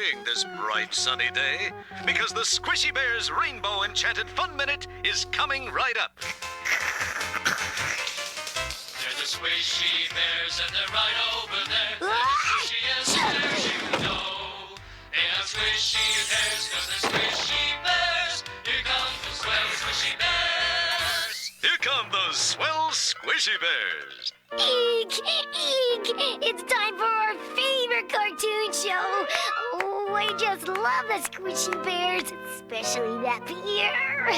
enjoying this bright sunny day because the Squishy Bears Rainbow Enchanted Fun Minute is coming right up. They're the Squishy Bears and they're right over there. They're the squishiest bears you know. They are Squishy Bears because they're Squishy Bears. Here come the swell Squishy Bears. Here come those swell Squishy Bears. Eek! Eek! It's time for our favorite cartoon show. Oh, I just love the Squishy Bears, especially that Pierre.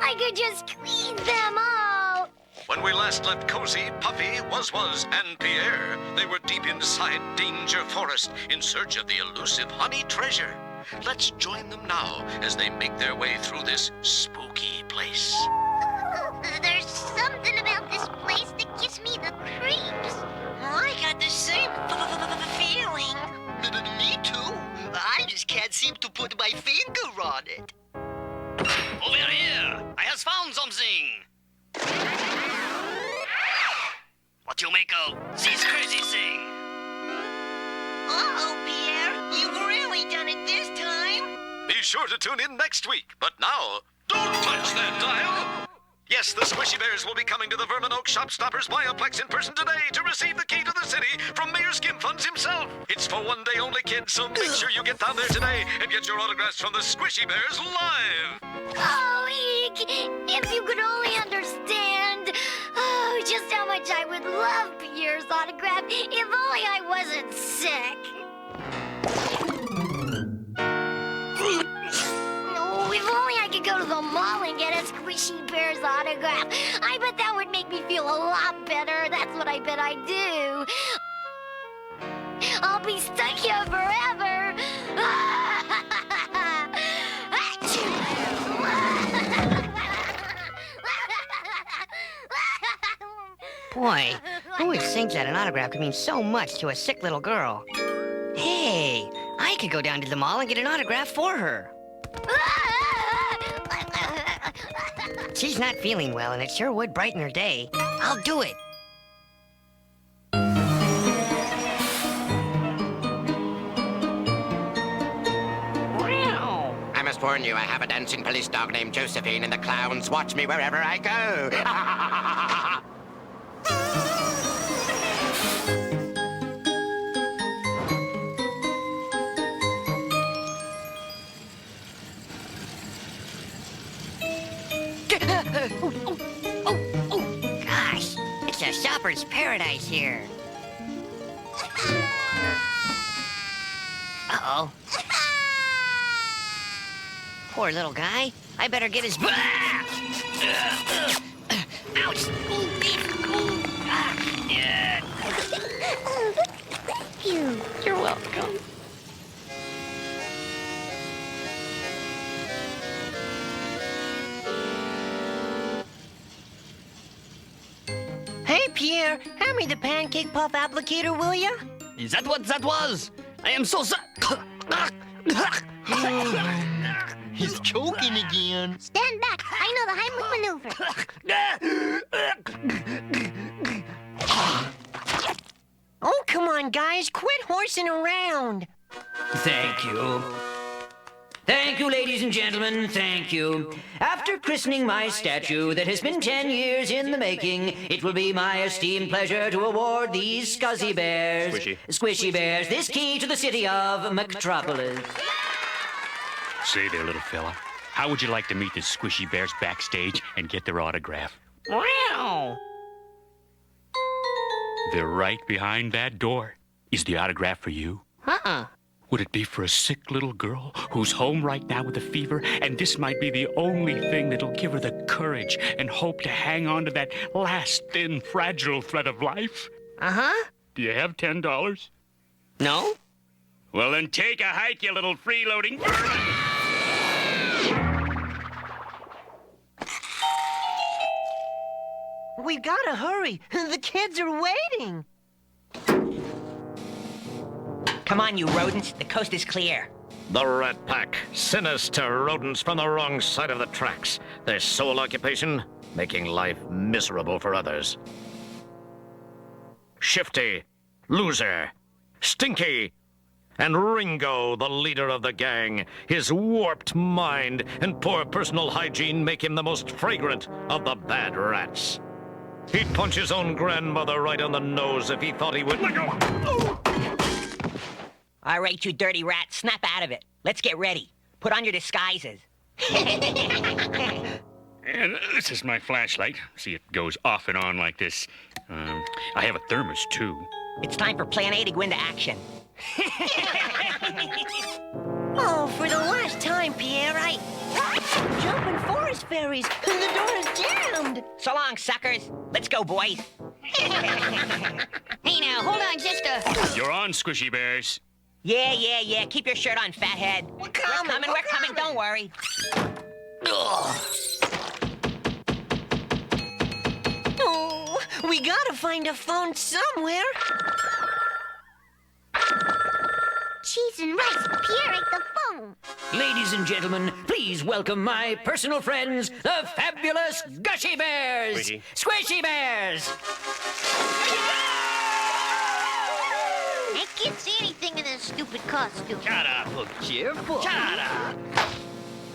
I could just squeeze them all. When we last left Cozy, Puffy, Was, and Pierre, they were deep inside Danger Forest in search of the elusive honey treasure. Let's join them now as they make their way through this spooky place. There's something about this place that gives me the creeps. I got the same feeling. Me too. I just can't seem to put my finger on it. Over here! I has found something! What you make of this crazy thing? Uh-oh, Pierre. You've really done it this time. Be sure to tune in next week. But now, don't touch that dial! Yes, the Squishy Bears will be coming to the Vermin Oak Shopstoppers Bioplex in person today to receive the key to the city from Mayor Skimfunds himself. It's for one day only, kids, so make sure you get down there today and get your autographs from the Squishy Bears live. Oh, Eek, if you could only understand just how much I would love Pierre's autograph if only I wasn't sick. Oh, if only I could go to the mall and get a Squishy Bears autograph. I bet that would make me feel a lot better. That's what I bet I'd do. I'll be stuck here forever. Boy, who would think that an autograph could mean so much to a sick little girl? Hey, I could go down to the mall and get an autograph for her. She's not feeling well, and it sure would brighten her day. I'll do it. I must warn you, I have a dancing police dog named Josephine, and the clowns watch me wherever I go. Gosh, it's a shopper's paradise here. Uh-oh. Poor little guy. I better get his... Ouch! Thank you. You're welcome. Hey, Pierre, hand me the pancake puff applicator, will ya? Is that what that was? I am so He's choking again. Stand back. I know the Heimlich maneuver. Oh, come on, guys. Quit horsing around. Thank you. Thank you, ladies and gentlemen, thank you. After christening my statue that has been 10 years in the making, it will be my esteemed pleasure to award these Scuzzy Bears, Squishy Bears, this key to the city of Metropolis. Say there, little fella. How would you like to meet the Squishy Bears backstage and get their autograph? Wow. They're right behind that door. Is the autograph for you? Uh-uh. Would it be for a sick little girl who's home right now with a fever, and this might be the only thing that'll give her the courage and hope to hang on to that last thin, fragile thread of life? Uh-huh. Do you have $10? No? Well, then take a hike, you little freeloading... We've got to hurry. The kids are waiting. Come on, you rodents. The coast is clear. The Rat Pack. Sinister rodents from the wrong side of the tracks. Their sole occupation, making life miserable for others. Shifty, loser, stinky, And Ringo, the leader of the gang, his warped mind and poor personal hygiene make him the most fragrant of the bad rats. He'd punch his own grandmother right on the nose if he thought he would. Let go! All right, you dirty rat, snap out of it. Let's get ready. Put on your disguises. And this is my flashlight. See, it goes off and on like this. I have a thermos, too. It's time for Plan A to go into action. Oh, for the last time, Pierre, jumping forest fairies, and the door is jammed. So long, suckers. Let's go, boys. Hey now, hold on just a... You're on, Squishy Bears. Yeah. Keep your shirt on, fathead. We're coming. Don't worry. Oh, we gotta find a phone somewhere. Cheese and rice. Pierre ate the phone. Ladies and gentlemen, please welcome my personal friends, the fabulous Gushy Bears! Squishy. Squishy Bears! I can't see anything in this stupid costume. Shut up, look cheerful. Shut up.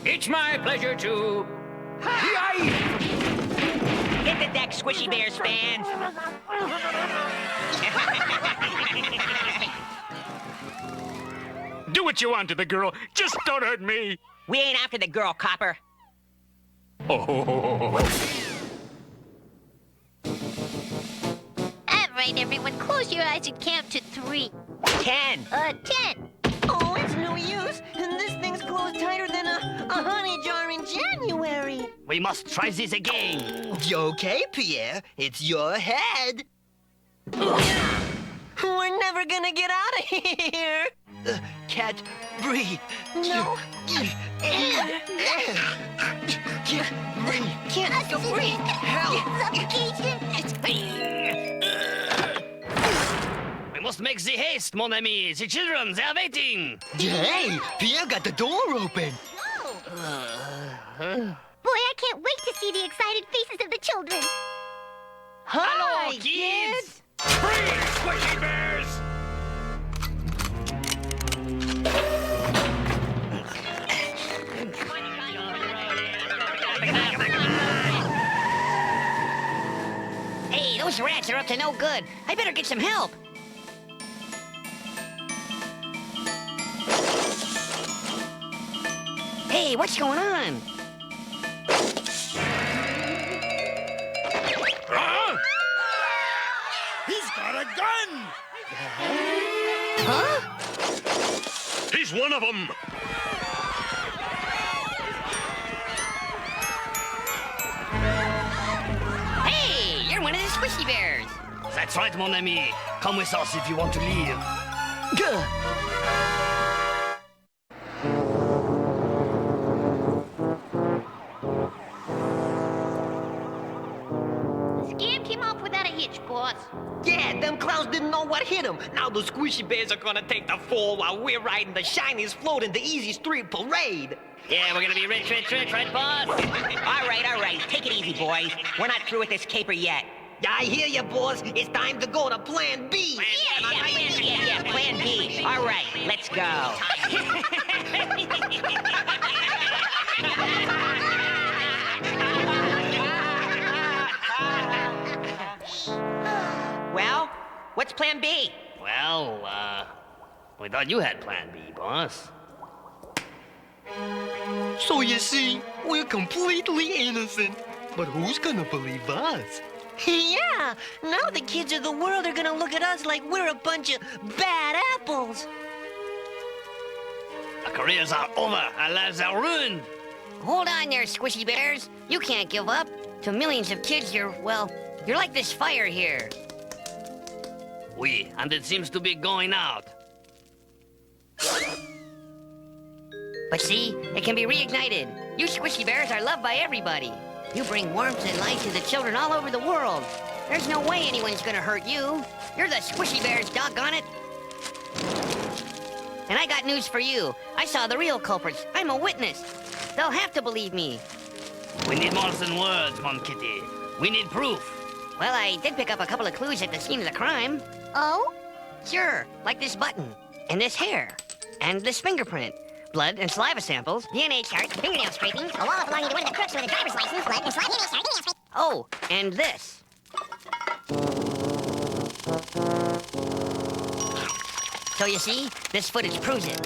It's my pleasure to... Hit the deck, Squishy Bears fans. Do what you want to the girl. Just don't hurt me. We ain't after the girl, copper. Oh. All right, everyone, close your eyes and count to 3. 10. 10. Oh, it's no use. And this thing's closed tighter than a honey jar in January. We must try this again. Okay, Pierre, it's your head. We're never gonna get out of here. Cat, breathe. No. Can't go breathe. Help. Suffocation. We must make the haste, mon ami. The children, they are waiting. Hey, Pierre got the door open. Boy, I can't wait to see the excited faces of the children. Hello, kids. Freeze, Squishy Bears! Hey, those rats are up to no good. I better get some help. Hey, what's going on? Huh? He's got a gun! Huh? He's one of them! Hey, you're one of the Squishy Bears. That's right, mon ami. Come with us if you want to leave. Scam came off without a hitch, boss. Yeah, them clowns didn't know what hit them. Now the Squishy Bears are gonna take the fall while we're riding the shiniest float in the Easy Street Parade. Yeah, we're gonna be rich, right, boss? All right. Take it easy, boys. We're not through with this caper yet. I hear ya, boss. It's time to go to Plan B. Yeah, Plan B. All right, let's go. Well, what's Plan B? Well, we thought you had Plan B, boss. So you see, we're completely innocent. But who's gonna believe us? Yeah, now the kids of the world are gonna look at us like we're a bunch of bad apples. Our careers are over. Our lives are ruined. Hold on there, Squishy Bears. You can't give up. To millions of kids, you're like this fire here. Oui, and it seems to be going out. But see, it can be reignited. You Squishy Bears are loved by everybody. You bring warmth and light to the children all over the world. There's no way anyone's gonna hurt you. You're the Squishy Bears, doggone it. And I got news for you. I saw the real culprits. I'm a witness. They'll have to believe me. We need more than words, mon kitty. We need proof. Well, I did pick up a couple of clues at the scene of the crime. Oh? Sure, like this button. And this hair. And this fingerprint. Blood and saliva samples. DNA chart. Fingernail scrapings. A wallet belonging to one of the crooks with a driver's license. Blood and saliva. Oh, and this. So you see, this footage proves it.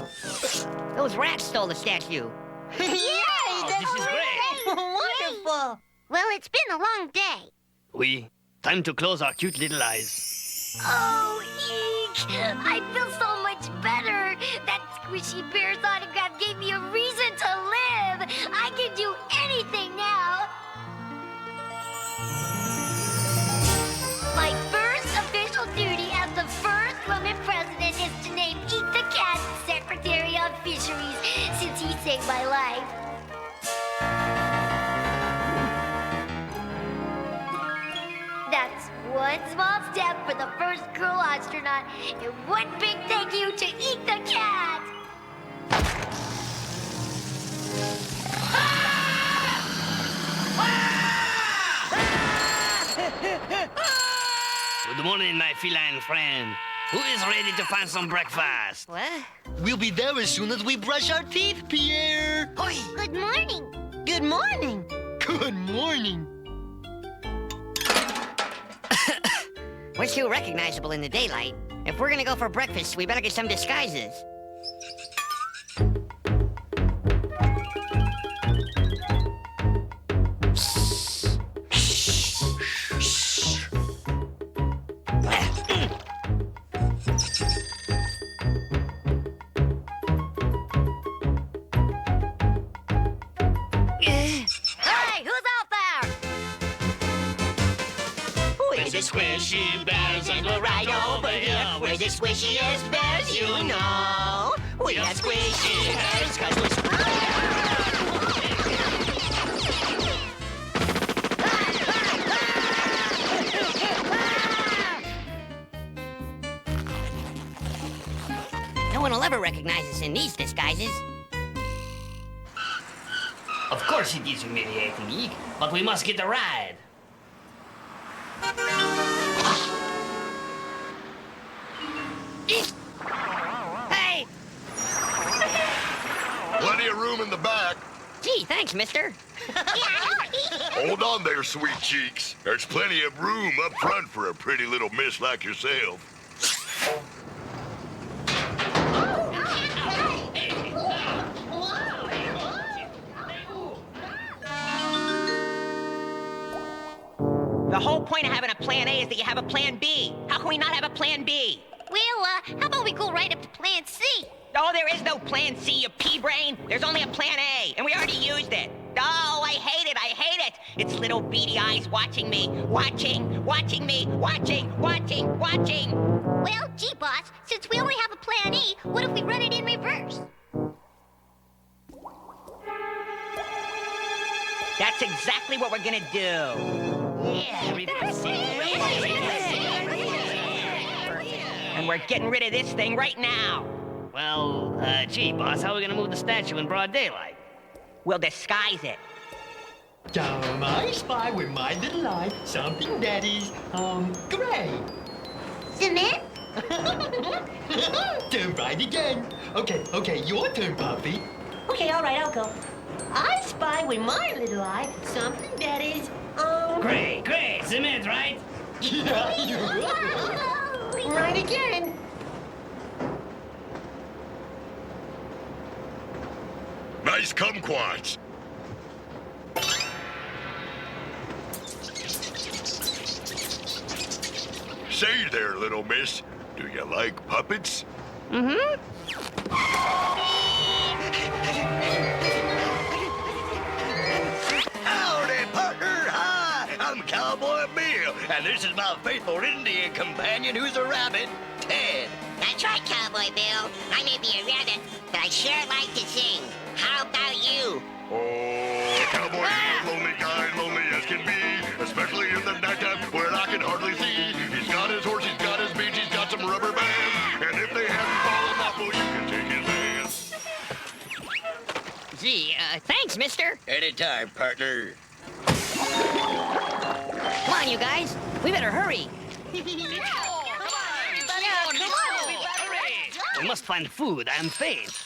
Those rats stole the statue. Yay! This is great. Wonderful! Well, it's been a long day. Oui. Time to close our cute little eyes. Oh, Eek! I feel so much better. That Squishy Bear's autograph gave me a reason to live. I can do anything now. My first official duty as the first woman president is to name Eek the Cat Secretary of Fisheries, since he saved my life. That's one small step for the first girl astronaut, and one big thank you to Eek the Cat. Good morning, my feline friend. Who is ready to find some breakfast? What? We'll be there as soon as we brush our teeth, Pierre. Good morning. Good morning! Good morning. We're too recognizable in the daylight. If we're gonna go for breakfast, we better get some disguises. Hey, who's out there? We're the squishy bears and we're right over here. We're the squishiest bears you know. We are squishy bears 'cause we're No one will ever recognize us in these disguises. Of course it is humiliating, Eek, but we must get a ride. Hey! Plenty of room in the back. Gee, thanks, mister. Hold on there, sweet cheeks. There's plenty of room up front for a pretty little miss like yourself. The whole point of having a plan A is that you have a plan B. How can we not have a plan B? Well, how about we go right up to Plan C? Oh, there is no plan C, you pea-brain. There's only a plan A, and we already used it. Oh, I hate it, I hate it. It's little beady eyes watching me, watching me, watching. Well, gee, boss, since we only have a Plan E, what if we run it in reverse? That's exactly what we're gonna do. And we're getting rid of this thing right now. Well, gee, boss, how are we gonna move the statue in broad daylight? We'll disguise it. I spy with my little eye something that is, gray. Cement? Turn right again. Okay, your turn, Puffy. Okay, all right, I'll go. I spy with my little eye something that is, Great, cement, right? Yeah, you're right. right again. Nice kumquats. Say there, little miss. Do you like puppets? Howdy, partner. Hi, I'm Cowboy Bill, and this is my faithful Indian companion who's a rabbit, Ted. That's right, Cowboy Bill. I may be a rabbit, but I sure like to sing. How about you? Oh, cowboy, lonely guy, lonely as can be, especially in the nighttime where I can hardly see. He's got his horse, he's got his beach, he's got some rubber bands, and if they haven't fallen off, well, you can take his hands. Gee, thanks, mister. Anytime, partner. Come on, you guys. We better hurry. We must find food, I am faint.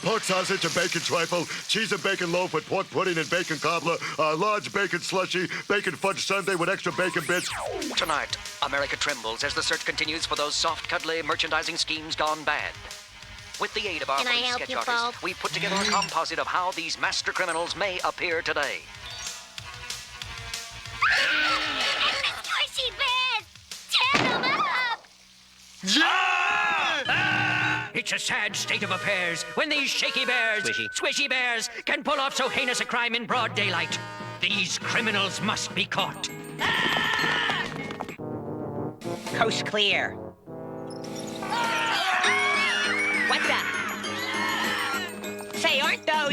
Pork sausage and bacon trifle, cheese and bacon loaf with pork pudding and bacon cobbler, large bacon slushy, bacon fudge sundae with extra bacon bits. Tonight, America trembles as the search continues for those soft, cuddly merchandising schemes gone bad. With the aid of our Can I police help sketch you, artists, Bob? we've put together a composite of how these master criminals may appear today. Squishy bears! Tear them up! It's a sad state of affairs when these shaky bears, squishy bears, can pull off so heinous a crime in broad daylight. These criminals must be caught. Coast clear. What the? Say, aren't those...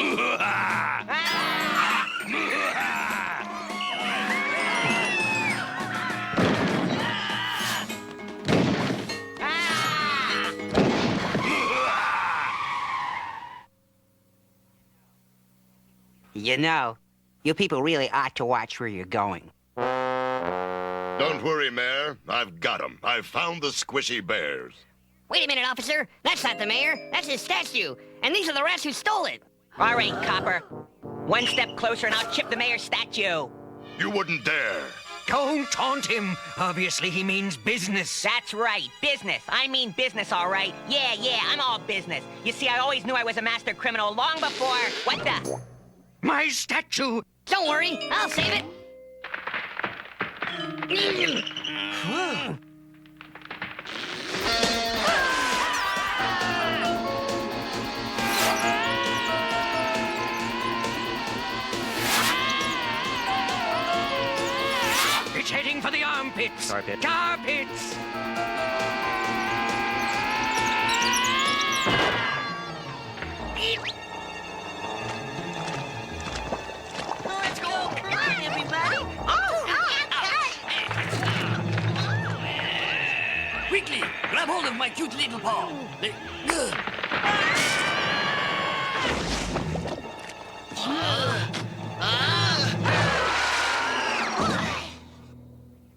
You know, you people really ought to watch where you're going. Don't worry, Mayor. I've got 'em. I've found the squishy bears. Wait a minute, officer. That's not the mayor. That's his statue. And these are the rats who stole it. All right, copper. One step closer and I'll chip the mayor's statue. You wouldn't dare. Don't taunt him. Obviously, he means business. That's right, business. I mean business, all right. Yeah, I'm all business. You see, I always knew I was a master criminal long before... What the? My statue! Don't worry, I'll save it. It's heading for the armpits. Tar pits. Let's go! Come on, everybody! Quickly, grab hold of my cute little paw.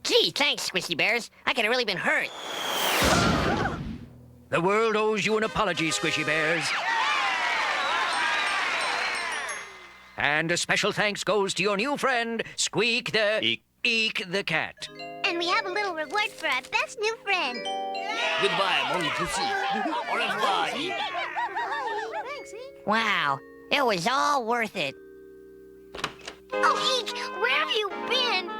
Gee, thanks, Squishy Bears. I could have really been hurt. The world owes you an apology, Squishy Bears. And a special thanks goes to your new friend, Eek the Cat. And we have a little reward for our best new friend. Goodbye, mon petit. Au revoir, Eek. Thanks, Eek. Wow, it was all worth it. Oh, Eek, where have you been?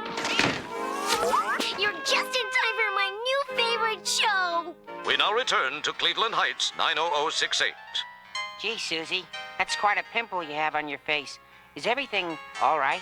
You're just in time for my new favorite show. We now return to Cleveland Heights, 90068. Gee, Susie, that's quite a pimple you have on your face. Is everything all right?